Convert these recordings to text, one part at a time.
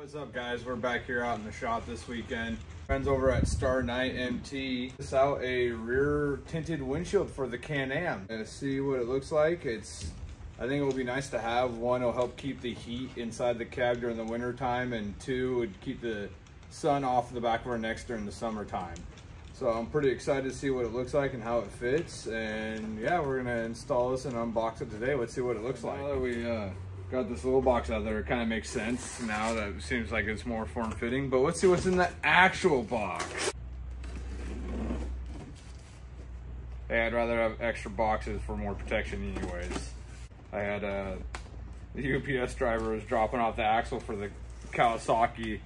What's up, guys? We're back here out in the shop this weekend. Friends over at Star Night MT this out a rear tinted windshield for the Can-Am. And see what it looks like. I think it will be nice to have. One, it'll help keep the heat inside the cab during the winter time, and two, would keep the sun off the back of our necks during the summertime. So I'm pretty excited to see what it looks like and how it fits. And yeah, we're gonna install this and unbox it today. Let's see what it looks like. Now that we got this little box out there, it kind of makes sense now that it seems like it's more form-fitting. But let's see what's in the actual box. Hey, I'd rather have extra boxes for more protection anyways. I had the UPS driver was dropping off the axle for the Kawasaki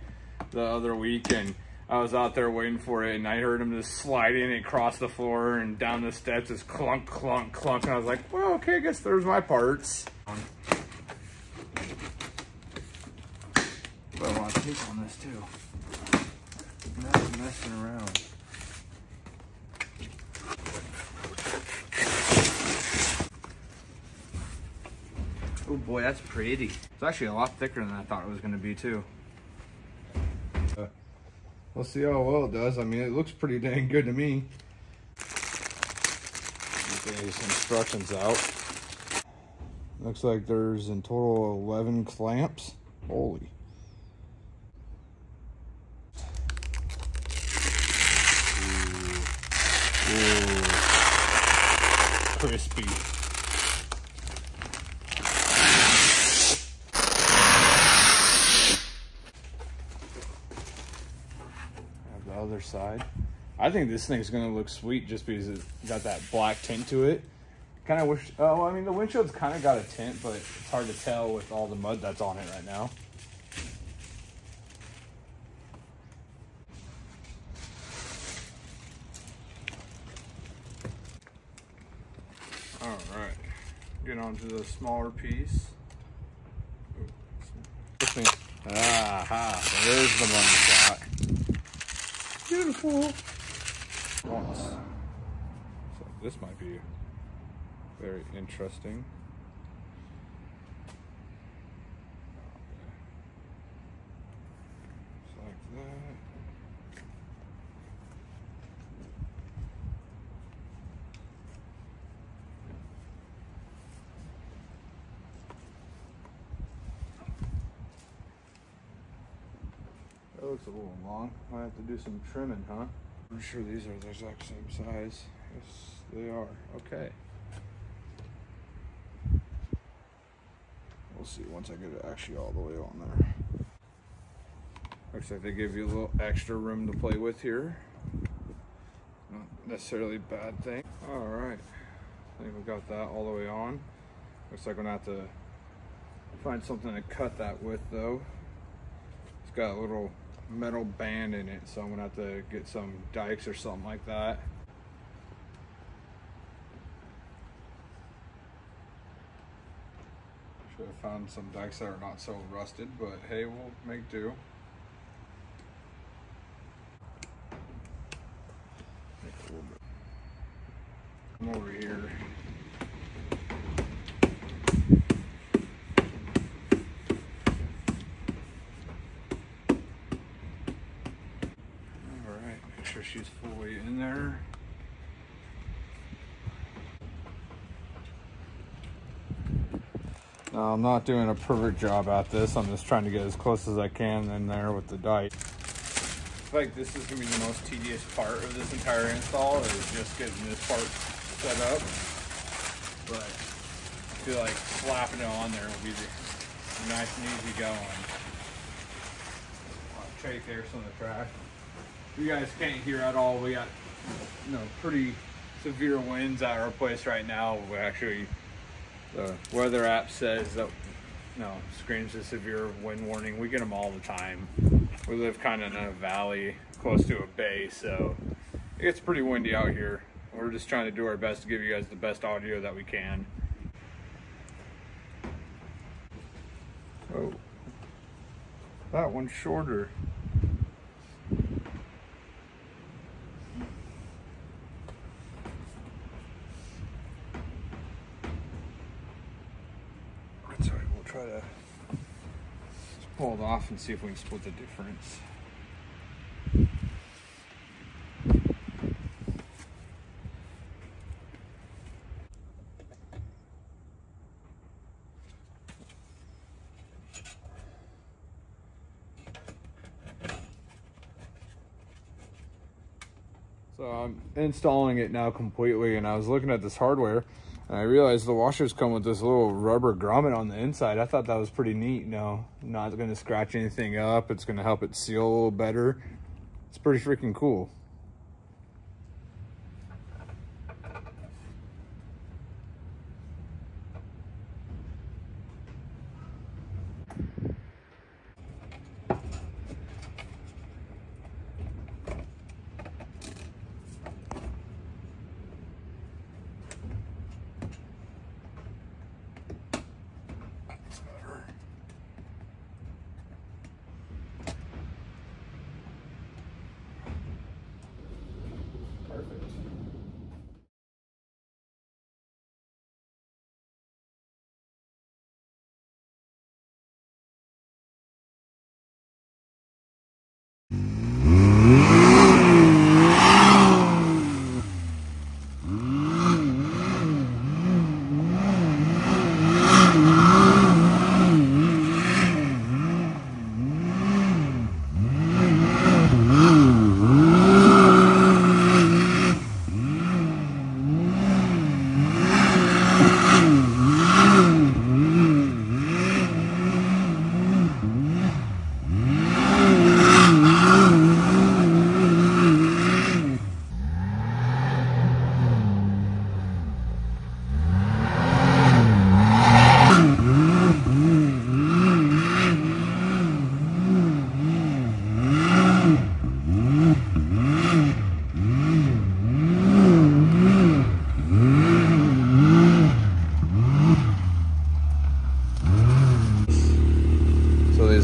the other week, and I was out there waiting for it, and I heard him just slide in across the floor and down the steps, just clunk, clunk, clunk, and I was like, well, okay, I guess there's my parts. But I want to tape on this too. Not messing around. Oh boy, that's pretty. It's actually a lot thicker than I thought it was going to be too. We'll see how well it does. I mean, it looks pretty dang good to me. Get these instructions out. Looks like there's in total 11 clamps. Holy. Ooh. Crispy. Other side. I think this thing's gonna look sweet just because it's got that black tint to it. Kind of wish, oh, I mean, the windshield's kind of got a tint, but it's hard to tell with all the mud that's on it right now. All right, get onto the smaller piece. Aha, there's the money shot. Beautiful. So this might be very interesting. Just like that. That looks a little long. Might have to do some trimming, huh? I'm sure these are the exact same size. Yes, they are. Okay. We'll see once I get it actually all the way on there. Looks like they give you a little extra room to play with here. Not necessarily a bad thing. All right. I think we got that all the way on. Looks like I'm gonna have to find something to cut that with though. It's got a little metal band in it, so I'm gonna have to get some dikes or something like that. Should have found some dikes that are not so rusted, but hey, we'll make do. Make a little bit. Come over here. Sure she's fully in there. Now, I'm not doing a perfect job at this. I'm just trying to get as close as I can in there with the dike. I feel like this is gonna be the most tedious part of this entire install, is just getting this part set up. But I feel like slapping it on there will be the nice and easy going. I'll take there some of the trash. You guys can't hear at all. We got, pretty severe winds at our place right now. We actually, the weather app says that, screams a severe wind warning. We get them all the time. We live kind of in a valley close to a bay, so it gets pretty windy out here. We're just trying to do our best to give you guys the best audio that we can. Oh, that one's shorter. Try to just pull it off and see if we can split the difference. So I'm installing it now completely, and I was looking at this hardware and I realized the washers come with this little rubber grommet on the inside. I thought that was pretty neat. No, not gonna scratch anything up. It's gonna help it seal a little better. It's pretty freaking cool.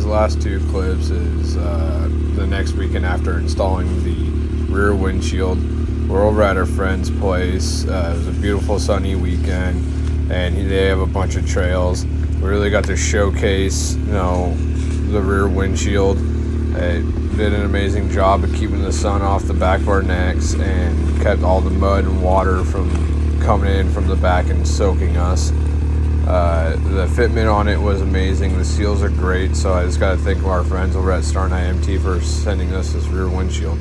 Last two clips is the next weekend after installing the rear windshield. We're over at our friend's place. It was a beautiful sunny weekend, and they have a bunch of trails. We really got to showcase, you know, the rear windshield. It did an amazing job of keeping the sun off the back of our necks and kept all the mud and water from coming in from the back and soaking us. The fitment on it was amazing. The seals are great, so I just got to thank our friends over at Star MT for sending us this rear windshield.